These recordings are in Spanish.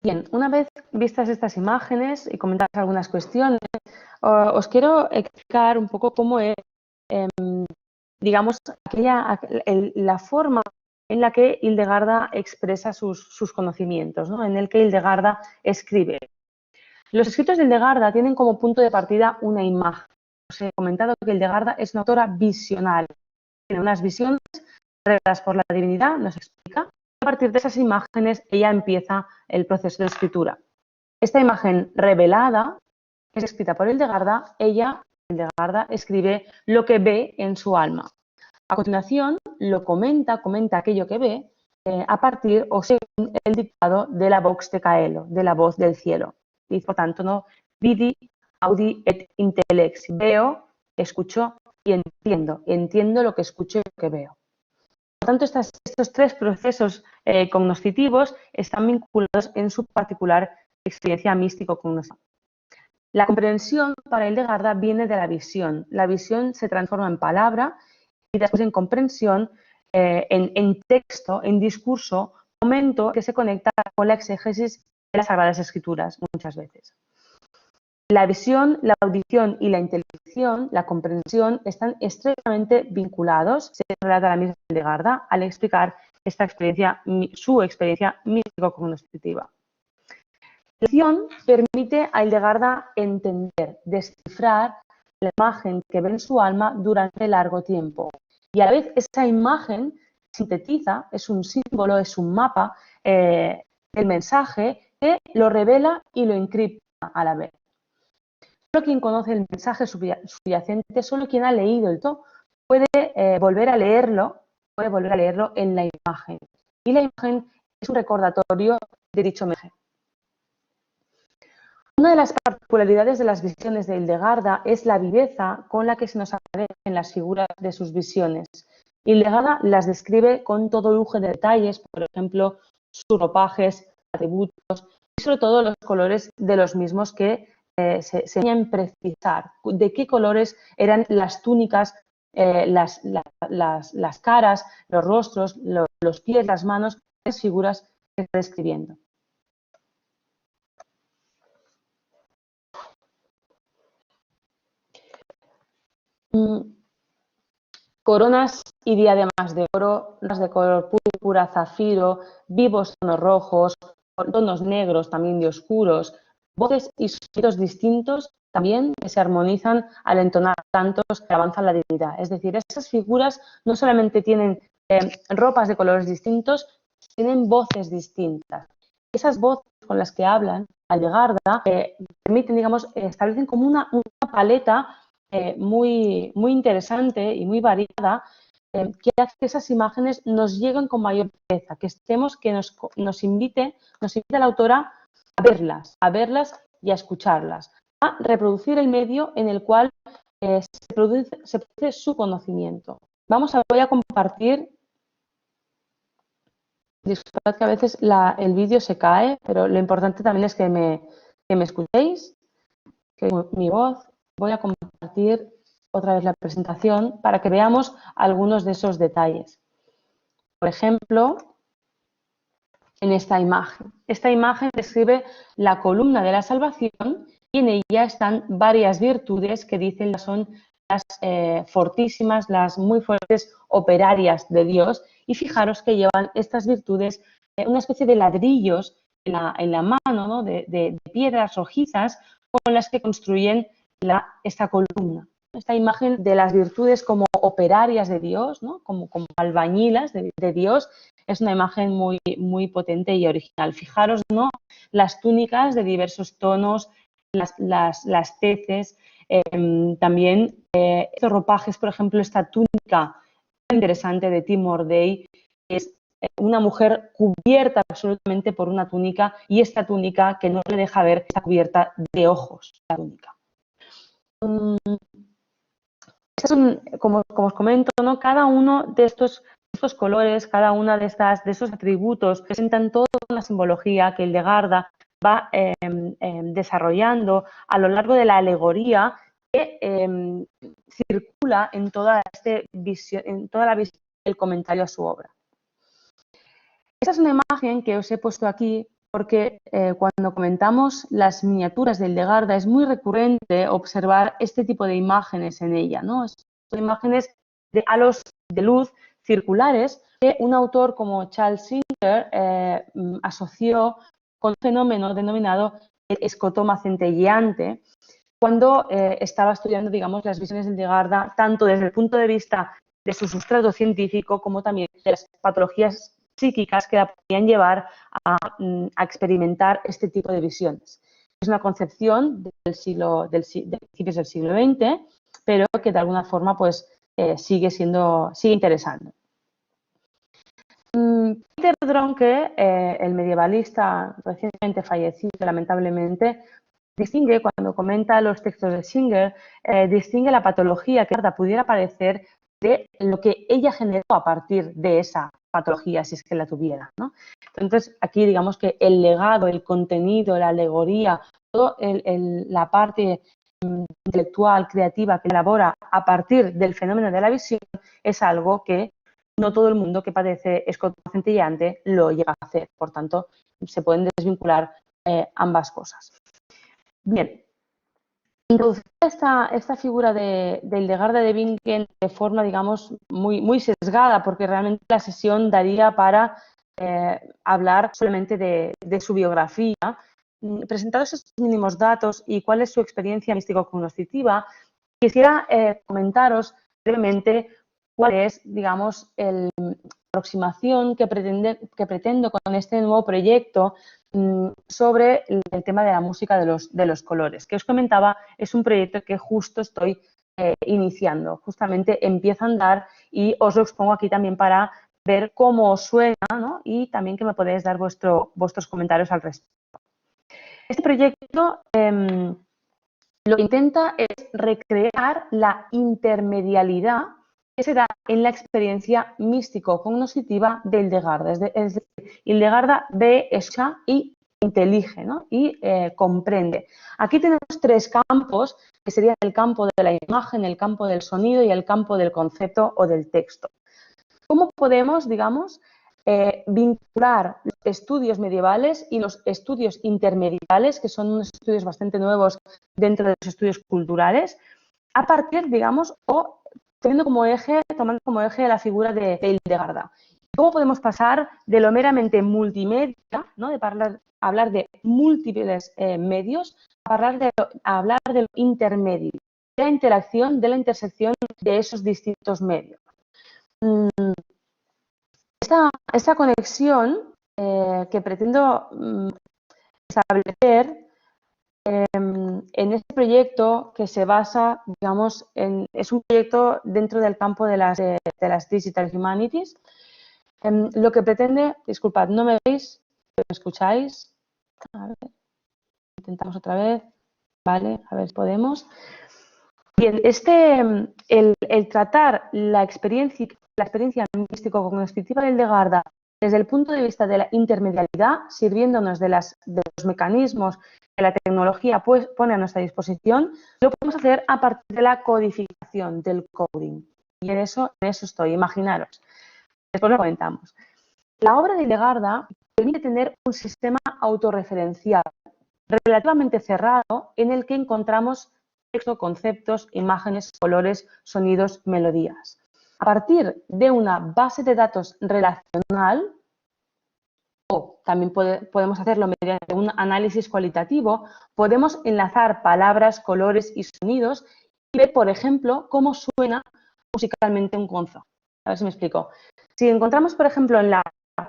Bien, una vez vistas estas imágenes y comentadas algunas cuestiones, os quiero explicar un poco cómo es, digamos, la forma en la que Hildegarda expresa sus conocimientos, ¿no? En el que Hildegarda escribe. Los escritos de Hildegarda tienen como punto de partida una imagen. Os he comentado que Hildegarda es una autora visionaria. Tiene unas visiones reveladas por la divinidad, nos explica. A partir de esas imágenes ella empieza el proceso de escritura. Esta imagen revelada es escrita por Hildegarda. Hildegarda, escribe lo que ve en su alma. A continuación lo comenta aquello que ve a partir o según el dictado de la vox de Caelo, de la voz del cielo. Y por tanto, ¿no? Vidi, audi et intellex. Veo, escucho y entiendo lo que escucho y lo que veo. Por tanto, estos tres procesos cognoscitivos están vinculados en su particular experiencia místico-cognoscitiva. La comprensión para Hildegarda viene de la visión. La visión se transforma en palabra y después en comprensión, en texto, en discurso, momento que se conecta con la exégesis de las Sagradas Escrituras muchas veces. La visión, la audición y la intelección, la comprensión, están estrechamente vinculados, se relata la misma Hildegarda, al explicar su experiencia místico-cognoscitiva. La visión permite a Hildegarda entender, descifrar la imagen que ve en su alma durante largo tiempo. Y a la vez esa imagen sintetiza, es un símbolo, es un mapa del mensaje que lo revela y lo encripta a la vez. Solo quien conoce el mensaje subyacente, solo quien ha leído el todo, puede volver a leerlo en la imagen. Y la imagen es un recordatorio de dicho mensaje. Una de las particularidades de las visiones de Hildegarda es la viveza con la que se nos aparecen las figuras de sus visiones. Hildegarda las describe con todo lujo de detalles, por ejemplo, sus ropajes, atributos y sobre todo los colores de los mismos que se enseñan a precisar de qué colores eran las túnicas, las caras, los rostros, los pies, las manos, las figuras que está describiendo. Coronas y diademas de oro, de color púrpura, zafiro, vivos tonos rojos, tonos negros también de oscuros, voces y sonidos distintos también que se armonizan al entonar cantos que avanzan la divinidad. Es decir, esas figuras no solamente tienen ropas de colores distintos, tienen voces distintas. Esas voces con las que hablan Hildegarda permiten, digamos, establecen como una paleta muy interesante y muy variada que hace que esas imágenes nos lleguen con mayor belleza, que nos invite a la autora a verlas y a escucharlas, a reproducir el medio en el cual se produce su conocimiento. Voy a compartir. Disculpad que a veces el vídeo se cae, pero lo importante también es que me escuchéis, que mi voz. Voy a compartir otra vez la presentación para que veamos algunos de esos detalles. Por ejemplo, en esta imagen. Esta imagen describe la columna de la salvación y en ella están varias virtudes que dicen son las fortísimas, las muy fuertes operarias de Dios. Y fijaros que llevan estas virtudes una especie de ladrillos en la mano, ¿no? de piedras rojizas con las que construyen esta columna. Esta imagen de las virtudes como operarias de Dios, ¿no? como albañilas de Dios, es una imagen muy potente y original. Fijaros, ¿no? Las túnicas de diversos tonos, las teces, también estos ropajes, por ejemplo, esta túnica interesante de Timor Day, es una mujer cubierta absolutamente por una túnica y esta túnica que no le deja ver está cubierta de ojos, la túnica. Como os comento, ¿no? Cada uno de estos colores, cada uno de esos atributos presentan toda una simbología que Hildegarda va desarrollando a lo largo de la alegoría que circula en toda la visión del comentario a su obra. Esta es una imagen que os he puesto aquí porque cuando comentamos las miniaturas de Hildegarda es muy recurrente observar este tipo de imágenes en ella, ¿no? Son imágenes de halos de luz circulares que un autor como Charles Singer asoció con un fenómeno denominado el escotoma centelleante cuando estaba estudiando, digamos, las visiones de Hildegarda tanto desde el punto de vista de su sustrato científico como también de las patologías psíquicas que la podían llevar a experimentar este tipo de visiones. Es una concepción de principios del siglo XX, pero que de alguna forma pues, sigue interesando. Peter Drucker, el medievalista recientemente fallecido, lamentablemente, distingue, cuando comenta los textos de Singer, distingue la patología que pudiera parecer de lo que ella generó a partir de esa patología, si es que la tuviera, ¿no? Entonces, aquí digamos que el legado, el contenido, la alegoría, toda la parte intelectual, creativa que elabora a partir del fenómeno de la visión es algo que no todo el mundo que padece escotoma centelleante lo llega a hacer. Por tanto, se pueden desvincular ambas cosas. Bien, introducir esta figura de Hildegarda de Bingen de forma, digamos, muy sesgada, porque realmente la sesión daría para hablar solamente de su biografía. Presentados estos mínimos datos y cuál es su experiencia místico-cognoscitiva, quisiera comentaros brevemente cuál es, digamos, la aproximación que pretendo con este nuevo proyecto sobre el tema de la música de los colores. Que os comentaba, es un proyecto que justo estoy iniciando, justamente empieza a andar y os lo expongo aquí también para ver cómo os suena, ¿no? Y también que me podéis dar vuestros comentarios al respecto. Este proyecto lo que intenta es recrear la intermedialidad que se da en la experiencia místico-cognoscitiva de Hildegarda. Es decir, Hildegarda ve, escucha y intelige, ¿no? Y comprende. Aquí tenemos tres campos, que serían el campo de la imagen, el campo del sonido y el campo del concepto o del texto. ¿Cómo podemos, digamos, vincular los estudios medievales y los estudios intermediales, que son unos estudios bastante nuevos dentro de los estudios culturales, a partir, digamos, o tomando como eje la figura de Hildegarda? ¿Cómo podemos pasar de lo meramente multimedia, ¿no? De hablar de múltiples medios, a hablar de lo intermedio, de la interacción, de la intersección de esos distintos medios? Esta conexión que pretendo establecer en este proyecto que se basa, digamos, es un proyecto dentro del campo de las Digital Humanities. Lo que pretende, disculpad, ¿no me veis? ¿Me escucháis? A ver, intentamos otra vez. Vale, a ver si podemos. Bien, el tratar la experiencia místico-cognoscitiva de Hildegarda desde el punto de vista de la intermedialidad, sirviéndonos de los mecanismos que la tecnología pone a nuestra disposición, lo podemos hacer a partir de la codificación, del coding. Y en eso estoy, imaginaros. Después lo comentamos. La obra de Hildegarda permite tener un sistema autorreferencial relativamente cerrado en el que encontramos texto, conceptos, imágenes, colores, sonidos, melodías. A partir de una base de datos relacional, o también podemos hacerlo mediante un análisis cualitativo, podemos enlazar palabras, colores y sonidos y ver, por ejemplo, cómo suena musicalmente un concepto. A ver si me explico. Si encontramos, por ejemplo,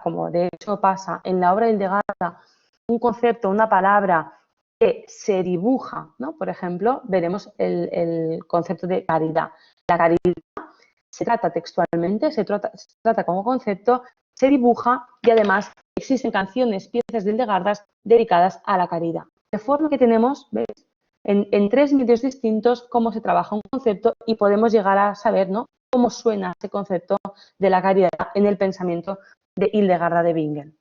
como de hecho pasa en la obra de Hildegarda, un concepto, una palabra que se dibuja, ¿no? Por ejemplo, veremos el concepto de caridad. La caridad se trata textualmente, se trata como concepto, se dibuja y además existen canciones, piezas de Hildegarda dedicadas a la caridad. De forma que tenemos, ¿ves?, en tres medios distintos cómo se trabaja un concepto y podemos llegar a saber, ¿no?, cómo suena ese concepto de la caridad en el pensamiento de Hildegarda de Bingen.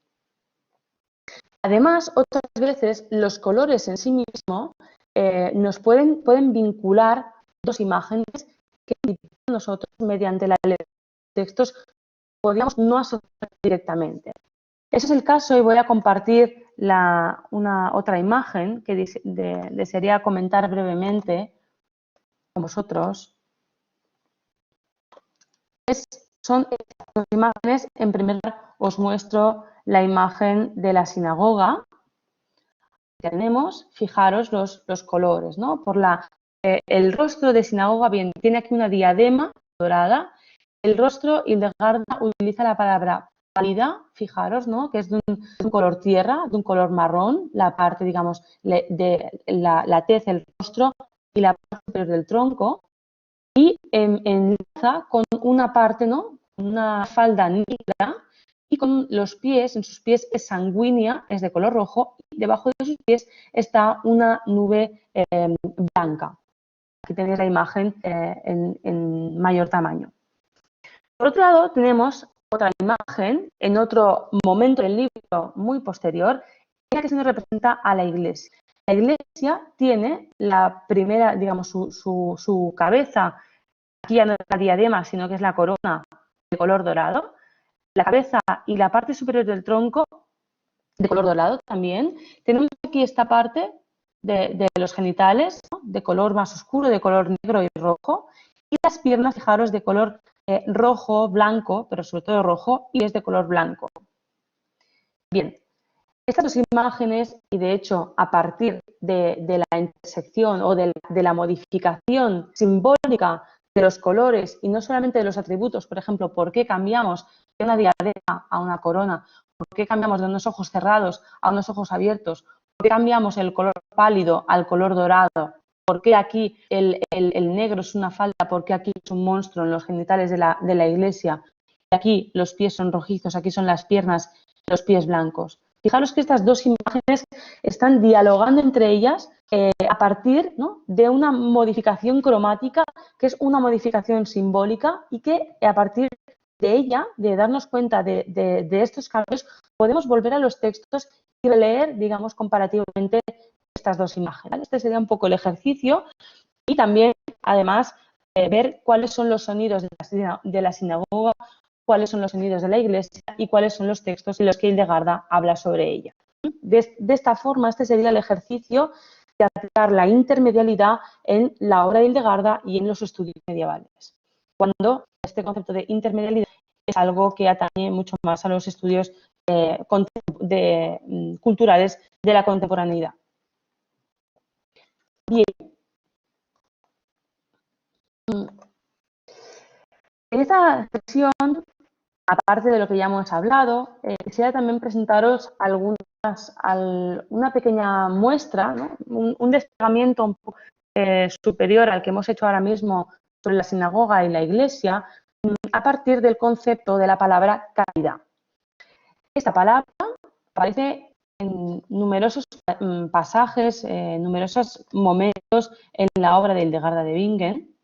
Además, otras veces los colores en sí mismos nos pueden vincular dos imágenes que nosotros, mediante la lectura de textos, podríamos no asociar directamente. Ese es el caso y voy a compartir otra imagen que desearía comentar brevemente con vosotros. Son estas dos imágenes. En primer lugar, os muestro la imagen de la sinagoga. Tenemos, fijaros los colores, ¿no? El rostro de sinagoga, bien, tiene aquí una diadema dorada. El rostro, Hildegarda utiliza la palabra pálida, fijaros, ¿no? Que es de un color tierra, de un color marrón, la parte, digamos, de la tez, el rostro y la parte superior del tronco. Y enlaza con una parte, ¿no? Una falda negra y con los pies, en sus pies es sanguínea, es de color rojo, y debajo de sus pies está una nube blanca. Aquí tenéis la imagen en mayor tamaño. Por otro lado, tenemos otra imagen en otro momento del libro muy posterior, en la que se nos representa a la iglesia. La iglesia tiene la primera, digamos, su cabeza, aquí ya no es la diadema, sino que es la corona de color dorado. La cabeza y la parte superior del tronco de color dorado también. Tenemos aquí esta parte de los genitales, ¿no? De color más oscuro, de color negro y rojo. Y las piernas, fijaros, de color rojo, blanco, pero sobre todo rojo, y es de color blanco. Bien, estas dos imágenes, y de hecho a partir de la intersección o de la modificación simbólica de los colores y no solamente de los atributos, por ejemplo, ¿por qué cambiamos de una diadema a una corona? ¿Por qué cambiamos de unos ojos cerrados a unos ojos abiertos? ¿Por qué cambiamos el color pálido al color dorado? ¿Por qué aquí el negro es una falda? ¿Por qué aquí es un monstruo en los genitales de la iglesia? Y aquí los pies son rojizos, aquí son las piernas, los pies blancos. Fijaros que estas dos imágenes están dialogando entre ellas a partir, ¿no?, de una modificación cromática, que es una modificación simbólica y que a partir de ella, de darnos cuenta de estos cambios, podemos volver a los textos y leer, digamos, comparativamente estas dos imágenes. Este sería un poco el ejercicio y también, además, ver cuáles son los sonidos de la sinagoga, cuáles son los sonidos de la iglesia y cuáles son los textos en los que Hildegarda habla sobre ella. De esta forma, este sería el ejercicio de aplicar la intermedialidad en la obra de Hildegarda y en los estudios medievales. Cuando este concepto de intermedialidad es algo que atañe mucho más a los estudios culturales de la contemporaneidad. Bien. En esta sesión, aparte de lo que ya hemos hablado, quisiera también presentaros una pequeña muestra, ¿no?, un desplegamiento un poco superior al que hemos hecho ahora mismo sobre la sinagoga y la iglesia, a partir del concepto de la palabra caridad. Esta palabra aparece en numerosos pasajes, en numerosos momentos en la obra de Hildegarda de Bingen.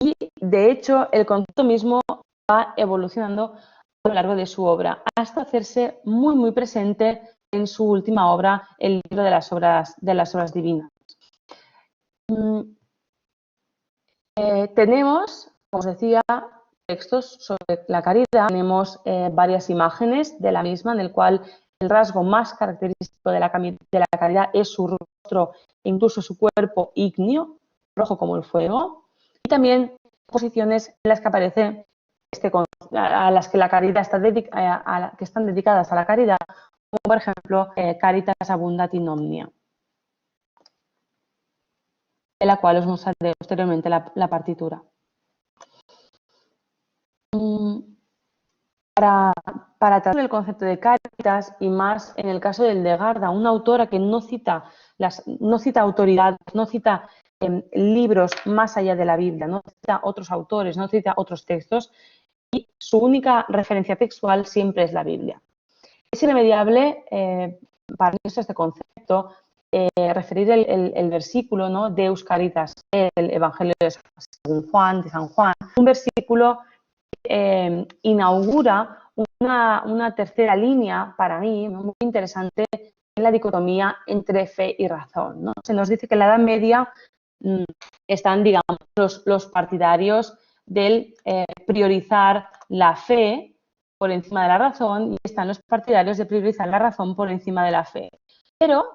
Y, de hecho, el concepto mismo va evolucionando a lo largo de su obra, hasta hacerse muy, muy presente en su última obra, el libro de las obras divinas. Tenemos, como os decía, textos sobre la caridad, tenemos varias imágenes de la misma, en el cual el rasgo más característico de la caridad es su rostro e incluso su cuerpo ígneo, rojo como el fuego, y también posiciones en las que aparece a las que la caridad que están dedicadas a la caridad, como por ejemplo Caritas Abundat in Omnia, de la cual os mostraré posteriormente la partitura. Para tratar el concepto de Caritas, y más en el caso de Hildegarda, una autora que no cita autoridades, no cita libros más allá de la Biblia, no cita otros autores, no cita otros textos, y su única referencia textual siempre es la Biblia. Es irremediable para mí este concepto referir el versículo, ¿no?, Deus Caritas, el Evangelio de San Juan, un versículo inaugura una tercera línea para mí, ¿no?, muy interesante en la dicotomía entre fe y razón, ¿no? Se nos dice que en la Edad Media están, digamos, los partidarios del priorizar la fe por encima de la razón, y están los partidarios de priorizar la razón por encima de la fe. Pero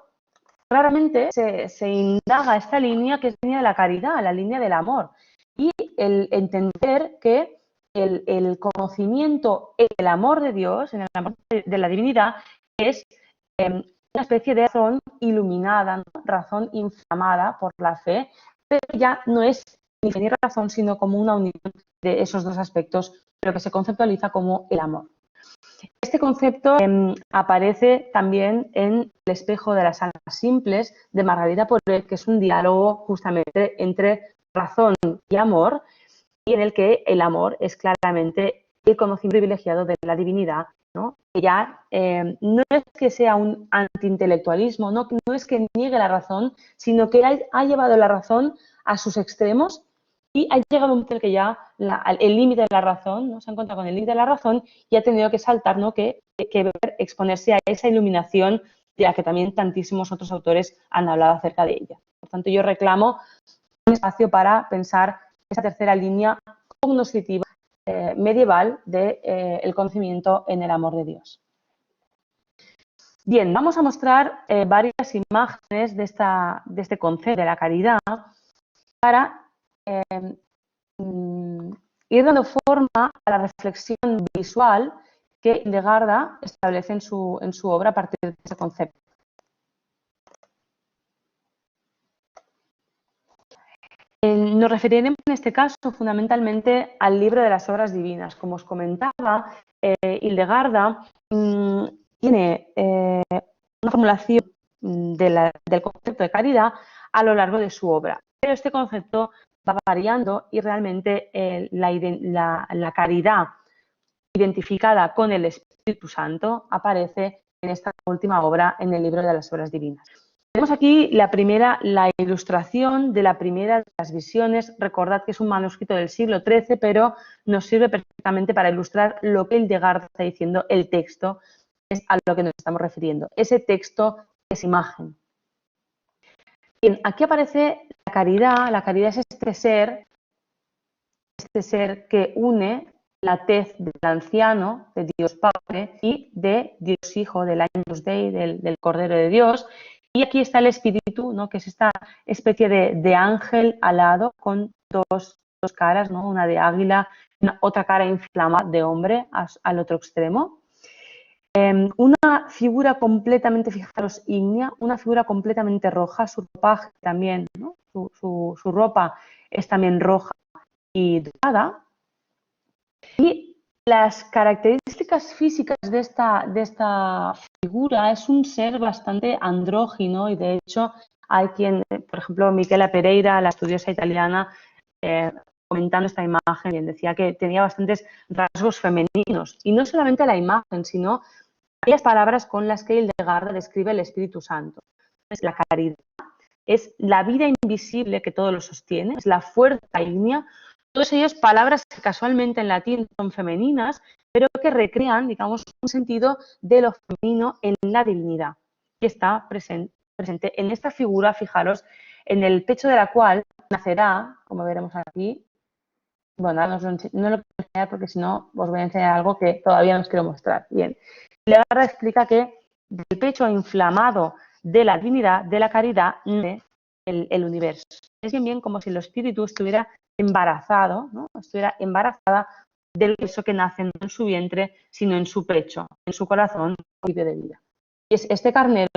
claramente se indaga esta línea, que es la línea de la caridad, la línea del amor, y el entender que el conocimiento, el amor de Dios, en el amor de la divinidad, es una especie de razón iluminada, ¿no? Razón inflamada por la fe, pero ya no es ni razón, sino como una unión de esos dos aspectos, pero que se conceptualiza como el amor. Este concepto aparece también en El espejo de las almas simples de Margarita Poré, que es un diálogo justamente entre razón y amor, y en el que el amor es claramente el conocimiento privilegiado de la divinidad, ¿no? Que ya no es que sea un antiintelectualismo, no es que niegue la razón, sino que ha llevado la razón a sus extremos y ha llegado a un punto en el que ya el límite de la razón, ¿no? Se ha encontrado con el límite de la razón y ha tenido que saltar, ¿no? que exponerse a esa iluminación de la que también tantísimos otros autores han hablado acerca de ella. Por tanto, yo reclamo un espacio para pensar esa tercera línea cognoscitiva medieval del conocimiento en el amor de Dios. Bien, vamos a mostrar varias imágenes de este concepto de la caridad para ir dando forma a la reflexión visual que Hildegarda establece en su obra a partir de ese concepto. Nos referiremos en este caso fundamentalmente al libro de las obras divinas. Como os comentaba, Hildegarda tiene una formulación del concepto de caridad a lo largo de su obra, pero este concepto va variando y realmente la caridad identificada con el Espíritu Santo aparece en esta última obra, en el libro de las obras divinas. Tenemos aquí la ilustración de la primera de las visiones. Recordad que es un manuscrito del siglo XIII, pero nos sirve perfectamente para ilustrar lo que Hildegarda está diciendo, el texto, es a lo que nos estamos refiriendo. Ese texto es imagen. Bien, aquí aparece la caridad. La caridad es este ser que une la tez del anciano, de Dios Padre, y de Dios Hijo, del Agnus Dei, del Cordero de Dios. Y aquí está el espíritu, ¿no? Que es esta especie de ángel alado con dos caras, ¿no? Una de águila, otra cara inflamada de hombre al otro extremo. Una figura completamente, fijaros, ígnea, una figura completamente roja, su ropaje también, ¿no? Su ropa es también roja y dorada. Y las características físicas de esta figura es un ser bastante andrógino y de hecho hay quien, por ejemplo, Michela Pereira, la estudiosa italiana, comentando esta imagen, decía que tenía bastantes rasgos femeninos y no solamente la imagen, sino aquellas palabras con las que Hildegarda describe el Espíritu Santo. Es la caridad, es la vida invisible que todo lo sostiene, es la fuerza ígnea. Todos ellos palabras que casualmente en latín son femeninas, pero que recrean, digamos, un sentido de lo femenino en la divinidad. Y está presente en esta figura, fijaros, en el pecho de la cual nacerá, como veremos aquí. Bueno, no lo quiero enseñar porque si no os voy a enseñar algo que todavía no os quiero mostrar. Bien, Hildegarda explica que del pecho inflamado de la divinidad, de la caridad, nace el universo. Es bien como si el espíritu estuviera embarazado, ¿no? Estuviera embarazada del universo que nace no en su vientre, sino en su pecho, en su corazón, vive de vida. Y es este carnero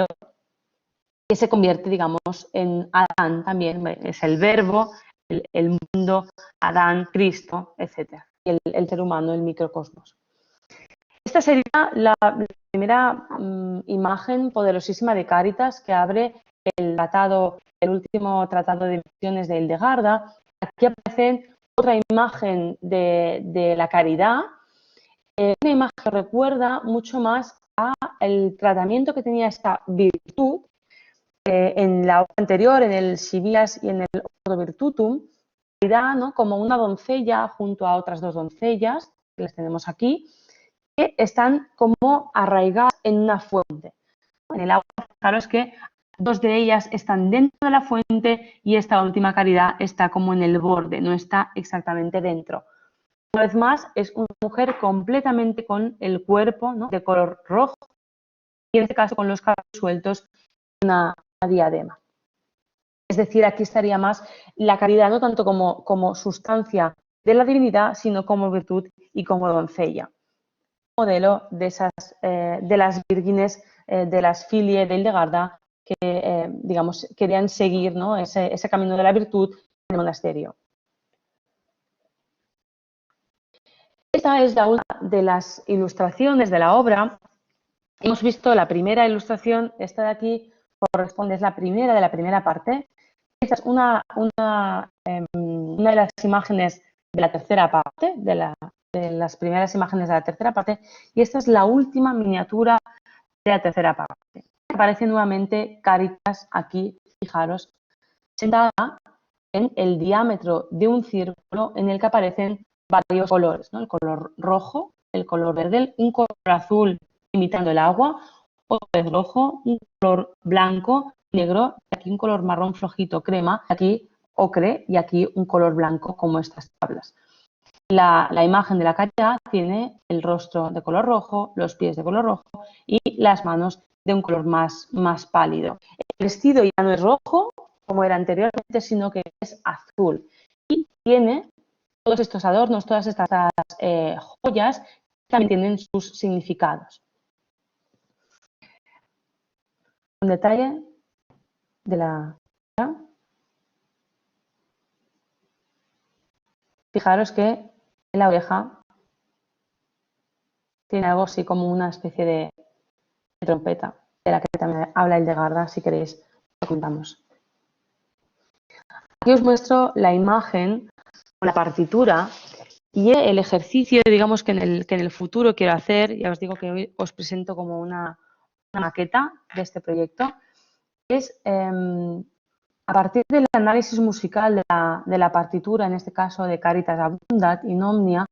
que se convierte, digamos, en Adán también, es el verbo, el mundo, Adán, Cristo, etc. Y el ser humano, el microcosmos. Esta sería la primera imagen poderosísima de Cáritas que abre el último tratado de visiones de Hildegarda. Aquí aparece otra imagen de la caridad, una imagen que recuerda mucho más al tratamiento que tenía esta virtud en la obra anterior, en el Civias y en el Ordo Virtutum, caridad, ¿no? Como una doncella junto a otras dos doncellas, que las tenemos aquí, que están como arraigadas en una fuente. En el agua, fijaros que Dos de ellas están dentro de la fuente y esta última caridad está como en el borde, no está exactamente dentro. Una vez más, es una mujer completamente con el cuerpo, ¿no?, de color rojo y en este caso con los cabellos sueltos, una diadema. Es decir, aquí estaría más la caridad no tanto como sustancia de la divinidad, sino como virtud y como doncella. Modelo de de las vírgenes, de las filie de Hildegarda, que digamos, querían seguir, ¿no?, ese camino de la virtud en el monasterio. Esta es la última de las ilustraciones de la obra. Hemos visto la primera ilustración, esta de aquí corresponde, es la primera de la primera parte. Esta es una de las imágenes de la tercera parte, de las primeras imágenes de la tercera parte, y esta es la última miniatura de la tercera parte. Aparece nuevamente Cáritas aquí, fijaros, sentada en el diámetro de un círculo en el que aparecen varios colores, ¿no? El color rojo, el color verde, un color azul imitando el agua, otro vez rojo, un color blanco, negro, y aquí un color marrón flojito, crema, aquí ocre y aquí un color blanco como estas tablas. La imagen de la caridad tiene el rostro de color rojo, los pies de color rojo y las manos de un color más pálido. El vestido ya no es rojo, como era anteriormente, sino que es azul. Y tiene todos estos adornos, todas estas joyas, también tienen sus significados. Un detalle de la... Fijaros que en la oreja tiene algo así como una especie de trompeta, de la que también habla Hildegarda, si queréis lo contamos. Aquí os muestro la imagen con la partitura y el ejercicio, digamos, que en el futuro quiero hacer. Ya os digo que hoy os presento como una maqueta de este proyecto. Es a partir del análisis musical de la partitura, en este caso de Caritas Abundat in Omnia,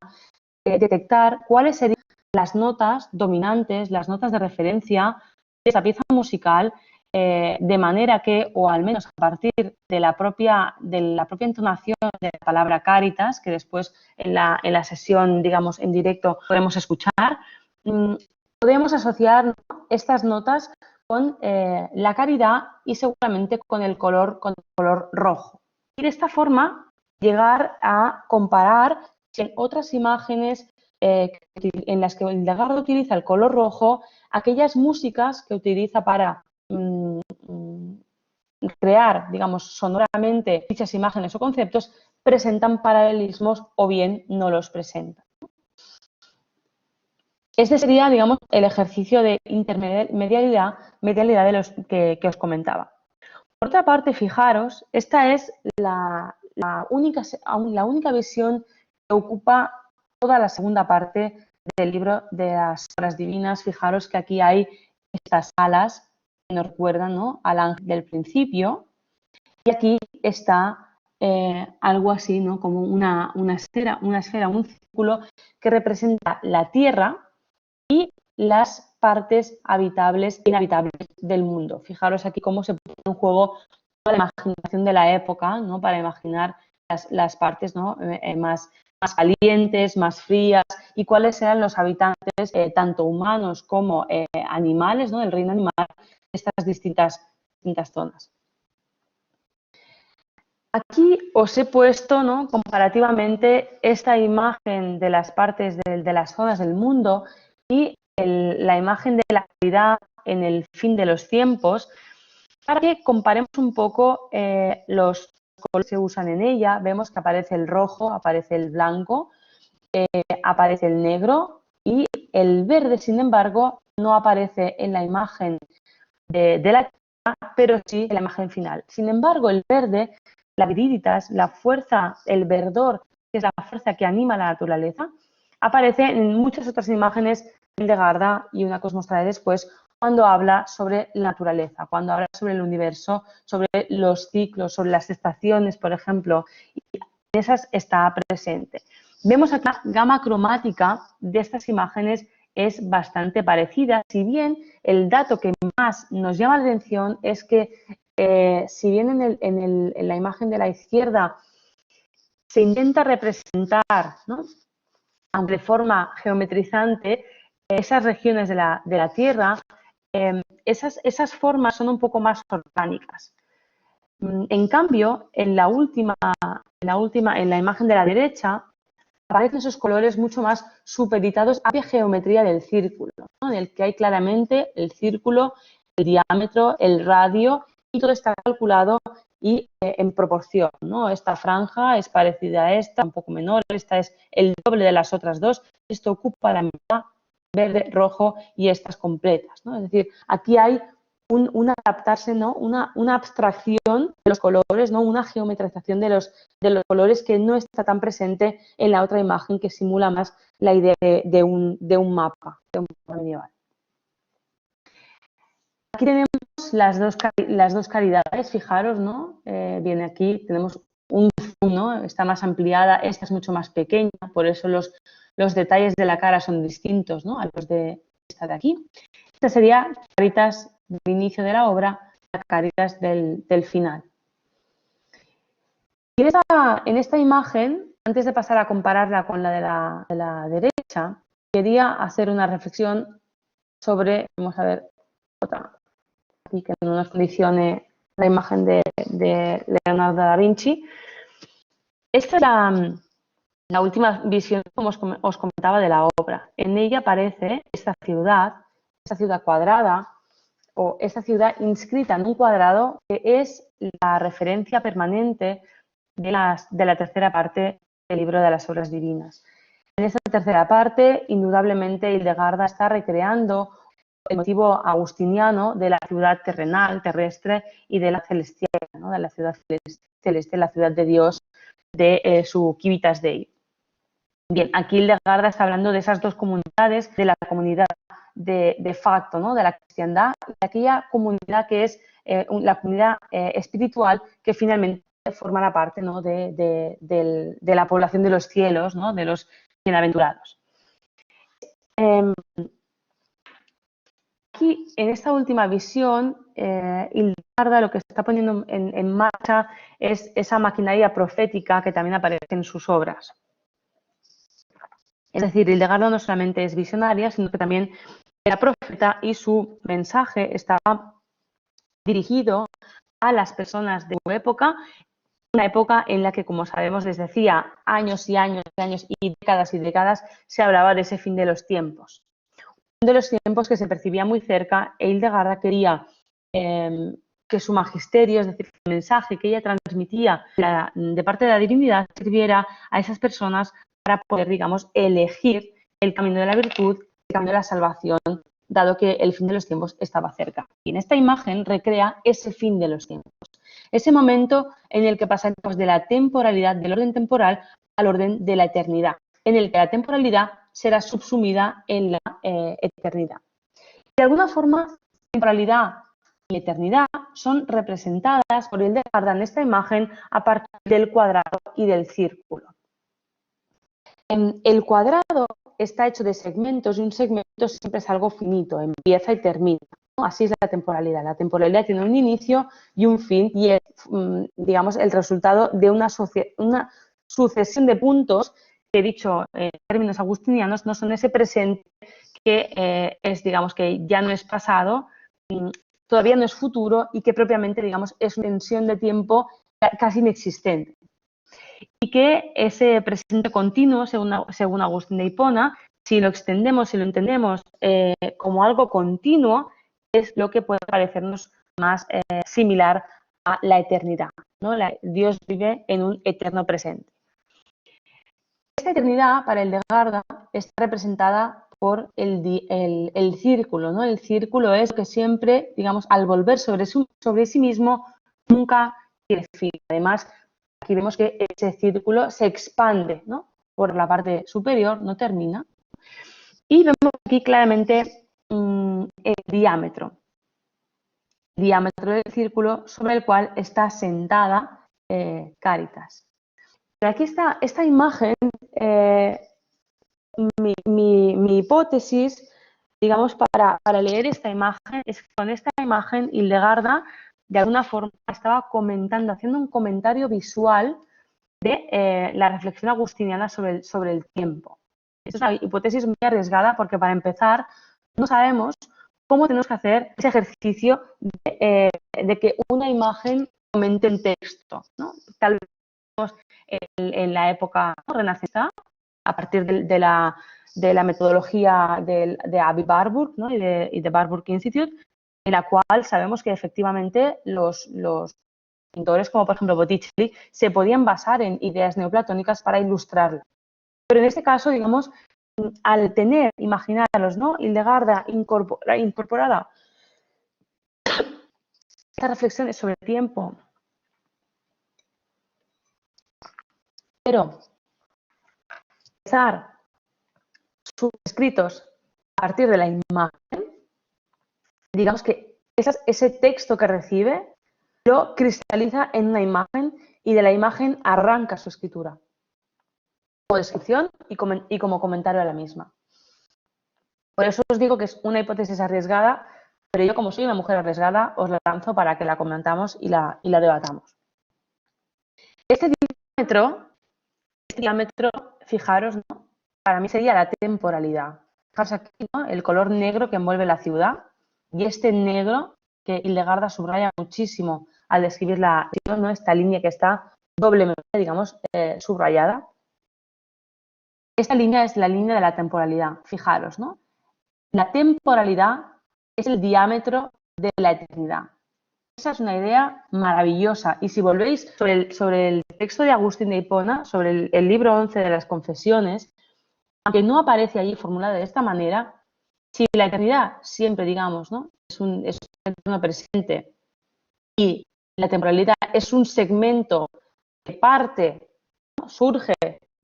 detectar cuáles serían las notas dominantes, las notas de referencia de esa pieza musical, de manera que, o al menos a partir de la propia entonación de la palabra Caritas, que después en la sesión, digamos, en directo podemos escuchar, podemos asociar estas notas con la caridad y seguramente con el color rojo. Y de esta forma llegar a comparar en otras imágenes en las que Hildegarda utiliza el color rojo, aquellas músicas que utiliza para crear, digamos, sonoramente dichas imágenes o conceptos, presentan paralelismos o bien no los presentan. Este sería, digamos, el ejercicio de intermedialidad de los que os comentaba. Por otra parte, fijaros, esta es la única visión que ocupa toda la segunda parte del libro de las obras divinas. Fijaros que aquí hay estas alas que nos recuerdan, ¿no?, al ángel del principio, y aquí está algo así, ¿no?, como una esfera, un círculo que representa la tierra y las partes habitables e inhabitables del mundo. Fijaros aquí cómo se pone en juego toda la imaginación de la época, ¿no?, para imaginar las partes, ¿no?, más calientes, más frías, y cuáles eran los habitantes, tanto humanos como animales, ¿no?, del reino animal, de estas distintas zonas. Aquí os he puesto, ¿no?, comparativamente esta imagen de las partes de las zonas del mundo y la imagen de la caridad en el fin de los tiempos, para que comparemos un poco los colores que se usan en ella. Vemos que aparece el rojo, aparece el blanco, aparece el negro y el verde, sin embargo, no aparece en la imagen de la tierra, pero sí en la imagen final. Sin embargo, el verde, la viriditas, la fuerza, el verdor, que es la fuerza que anima la naturaleza, aparece en muchas otras imágenes de Hildegarda, y una que os mostraré después, cuando habla sobre la naturaleza, cuando habla sobre el universo, sobre los ciclos, sobre las estaciones, por ejemplo, y en esas está presente. Vemos aquí la gama cromática de estas imágenes es bastante parecida, si bien el dato que más nos llama la atención es que si bien en la imagen de la izquierda se intenta representar, ¿no?, aunque de forma geometrizante, esas regiones de la Tierra, esas formas son un poco más orgánicas. En cambio, en la imagen de la derecha, aparecen esos colores mucho más supeditados a la geometría del círculo, ¿no?, en el que hay claramente el círculo, el diámetro, el radio, y todo está calculado y en proporción, ¿no? Esta franja es parecida a esta, un poco menor, esta es el doble de las otras dos, esto ocupa la mitad, verde, rojo, y estas completas, ¿no? Es decir, aquí hay un adaptarse, ¿no?, una abstracción de los colores, ¿no?, una geometrización de los colores que no está tan presente en la otra imagen, que simula más la idea de un mapa medieval. Aquí tenemos las dos calidades, fijaros, ¿no? Viene aquí, tenemos un zoom, ¿no?, está más ampliada, esta es mucho más pequeña, por eso los detalles de la cara son distintos, ¿no?, a los de esta de aquí. Esta sería Cáritas del inicio de la obra, Cáritas del final. Y en esta imagen, antes de pasar a compararla con la de la derecha, quería hacer una reflexión sobre, vamos a ver, otra, aquí que no nos condicione la imagen de Leonardo da Vinci. Esta es la última visión, como os comentaba, de la obra. En ella aparece esta ciudad cuadrada, o esta ciudad inscrita en un cuadrado, que es la referencia permanente de la tercera parte del libro de las obras divinas. En esta tercera parte, indudablemente, Hildegarda está recreando el motivo agustiniano de la ciudad terrenal, terrestre, y de la celestial, ¿no?, de la ciudad celeste, la ciudad de Dios, de su Civitas Dei. Bien, aquí Hildegarda está hablando de esas dos comunidades, de la comunidad de facto, ¿no?, de la cristiandad, y de aquella comunidad que es la comunidad espiritual, que finalmente formará parte, ¿no?, de la población de los cielos, ¿no?, de los bienaventurados. Aquí, en esta última visión, Hildegarda lo que está poniendo en marcha es esa maquinaria profética que también aparece en sus obras. Es decir, Hildegarda no solamente es visionaria, sino que también era profeta, y su mensaje estaba dirigido a las personas de su época, una época en la que, como sabemos, desde hacía años y años y años y décadas se hablaba de ese fin de los tiempos. De los tiempos que se percibía muy cerca, e Hildegarda quería que su magisterio, es decir, el mensaje que ella transmitía de parte de la divinidad, sirviera a esas personas para poder, digamos, elegir el camino de la virtud, el camino de la salvación, dado que el fin de los tiempos estaba cerca. Y en esta imagen recrea ese fin de los tiempos, ese momento en el que pasamos de la temporalidad, del orden temporal, al orden de la eternidad, en el que la temporalidad será subsumida en la eternidad. De alguna forma, temporalidad y eternidad son representadas por Hildegarda en esta imagen a partir del cuadrado y del círculo. El cuadrado está hecho de segmentos, y un segmento siempre es algo finito, empieza y termina, ¿no? Así es la temporalidad. La temporalidad tiene un inicio y un fin, y es, digamos, el resultado de una sucesión de puntos que, dicho en términos agustinianos, no son ese presente que es, digamos, que ya no es pasado, todavía no es futuro, y que propiamente, digamos, es una tensión de tiempo casi inexistente. Y que ese presente continuo, según Agustín de Hipona, si lo extendemos, si lo entendemos como algo continuo, es lo que puede parecernos más similar a la eternidad, ¿no? Dios vive en un eterno presente. Esta eternidad, para Hildegarda, está representada por el círculo, ¿no? El círculo es lo que siempre, digamos, al volver sobre sí mismo, nunca tiene fin. Además, aquí vemos que ese círculo se expande, ¿no?, por la parte superior, no termina. Y vemos aquí claramente el diámetro del círculo sobre el cual está sentada Cáritas. Pero aquí está esta imagen, mi mi hipótesis, digamos, para leer esta imagen, es que con esta imagen Hildegarda de alguna forma estaba comentando, haciendo un comentario visual de la reflexión agustiniana sobre el tiempo. Es una hipótesis muy arriesgada porque, para empezar, no sabemos cómo tenemos que hacer ese ejercicio de que una imagen comente el texto, ¿no? Tal vez en la época renacentista, a partir de la metodología de Avi Warburg, ¿no? y de Warburg Institute, en la cual sabemos que efectivamente los pintores, como por ejemplo Botticelli, se podían basar en ideas neoplatónicas para ilustrarla. Pero en este caso, digamos, al tener, imaginaros, ¿no? Hildegarda incorporada estas reflexiones sobre el tiempo, pero empezar sus escritos a partir de la imagen, digamos que ese texto que recibe lo cristaliza en una imagen y de la imagen arranca su escritura, como descripción y como comentario a la misma. Por eso os digo que es una hipótesis arriesgada, pero yo, como soy una mujer arriesgada, os la lanzo para que la comentamos y la debatamos. Este diámetro, fijaros, ¿no? Para mí sería la temporalidad. Fijaros aquí, ¿no? El color negro que envuelve la ciudad y este negro que Hildegarda subraya muchísimo al describir ¿no? Esta línea que está doblemente, digamos, subrayada. Esta línea es la línea de la temporalidad, fijaros, ¿no? La temporalidad es el diámetro de la eternidad. Esa es una idea maravillosa. Y si volvéis sobre el texto de Agustín de Hipona, sobre el libro 11 de las Confesiones, aunque no aparece allí formulada de esta manera, si la eternidad siempre, digamos, ¿no? es un presente y la temporalidad es un segmento que parte, ¿no? Surge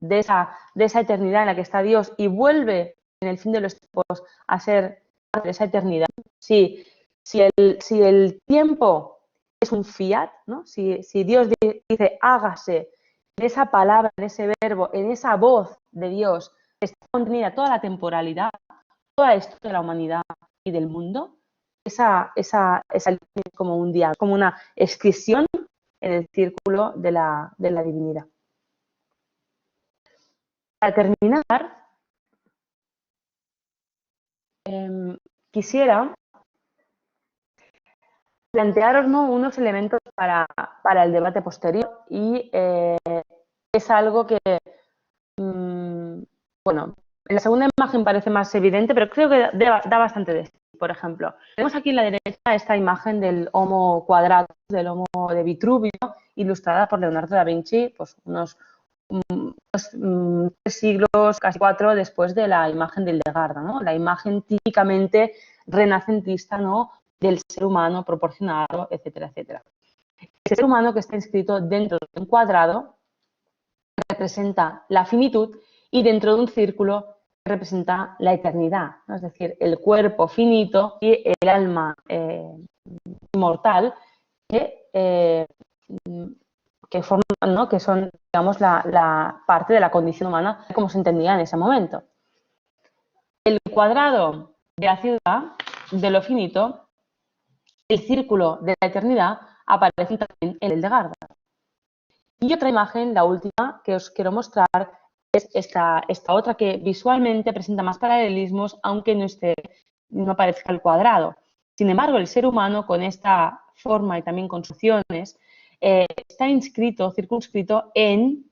de esa eternidad en la que está Dios y vuelve en el fin de los tiempos a ser parte de esa eternidad. Si el tiempo es un fiat, ¿no? Si Dios dice hágase, en esa palabra, en ese verbo, en esa voz de Dios está contenida toda la temporalidad, toda la historia de la humanidad y del mundo, esa línea es como un diálogo, como una escisión en el círculo de la divinidad. Para terminar, quisiera plantearos, ¿no? unos elementos para el debate posterior y es algo que, bueno, en la segunda imagen parece más evidente, pero creo que da bastante de sí. Por ejemplo, tenemos aquí en la derecha esta imagen del Homo cuadrado, del Homo de Vitruvio, ilustrada por Leonardo da Vinci, pues unos 3 siglos, casi 4, después de la imagen de Hildegarda, ¿no? La imagen típicamente renacentista, ¿no? Del ser humano proporcionado, etcétera, etcétera. El ser humano que está inscrito dentro de un cuadrado representa la finitud y dentro de un círculo representa la eternidad, ¿no? Es decir, el cuerpo finito y el alma inmortal que forman, ¿no? Que son, digamos, la parte de la condición humana como se entendía en ese momento. El cuadrado de la ciudad, de lo finito, el círculo de la eternidad, aparece también en Hildegarda. Y otra imagen, la última que os quiero mostrar, es esta otra que visualmente presenta más paralelismos, aunque no parezca el cuadrado. Sin embargo, el ser humano, con esta forma y también con sus funciones, está circunscrito en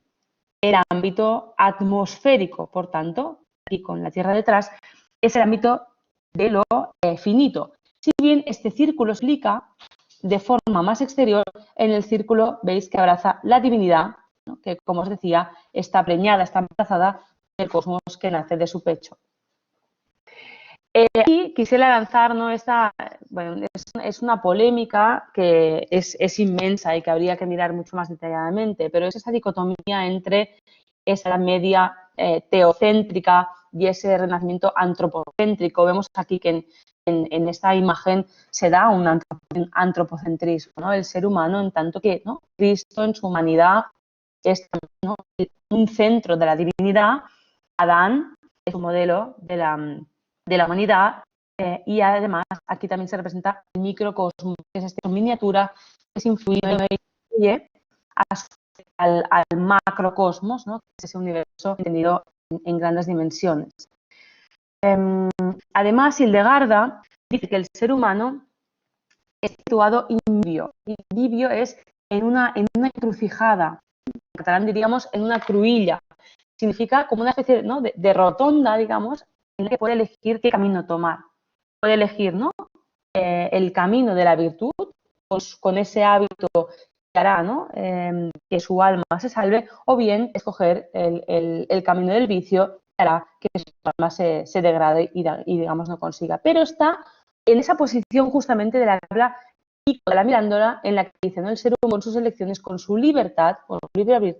el ámbito atmosférico. Por tanto, aquí con la Tierra detrás, es el ámbito de lo finito. Si bien este círculo explica de forma más exterior, en el círculo veis que abraza la divinidad, ¿no? Que, como os decía, está preñada, está embarazada del cosmos que nace de su pecho. Aquí quisiera lanzar, ¿no? Bueno, es una polémica que es inmensa y que habría que mirar mucho más detalladamente, pero es esa dicotomía entre esa media teocéntrica y ese renacimiento antropocéntrico. Vemos aquí que en esta imagen se da un antropocentrismo, ¿no? El ser humano, en tanto que, ¿no? Cristo en su humanidad es, ¿no? un centro de la divinidad. Adán es un modelo de la humanidad y además aquí también se representa el microcosmos, que es este en miniatura que se influye al macrocosmos, ¿no? Que es ese universo entendido en grandes dimensiones. Además, Hildegarda dice que el ser humano es situado in vivio. In vivio es en una encrucijada. En catalán diríamos en una cruïlla. Significa como una especie, ¿no?, de rotonda, digamos, en la que puede elegir qué camino tomar. Puede elegir, ¿no?, el camino de la virtud, con ese hábito que hará, ¿no?, que su alma se salve, o bien escoger el camino del vicio que hará que su alma se degrade y, digamos, no consiga. Pero está en esa posición justamente de la tabla de la mirándola, en la que dice, ¿no?, el ser humano con sus elecciones, con su libertad, con su libre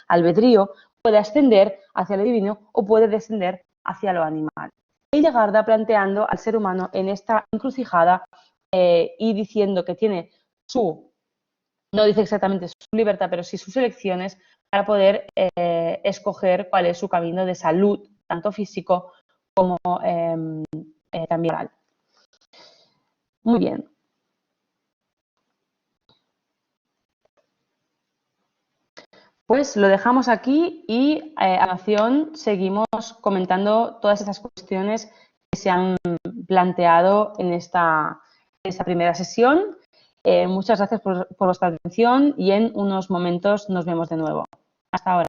albedrío, puede ascender hacia lo divino o puede descender hacia lo animal. Hildegarda planteando al ser humano en esta encrucijada y diciendo que tiene no dice exactamente su libertad, pero sí sus elecciones para poder escoger cuál es su camino de salud, tanto físico como también moral. Muy bien. Pues lo dejamos aquí y a continuación seguimos comentando todas estas cuestiones que se han planteado en esta primera sesión. Muchas gracias por vuestra atención y en unos momentos nos vemos de nuevo. Hasta ahora.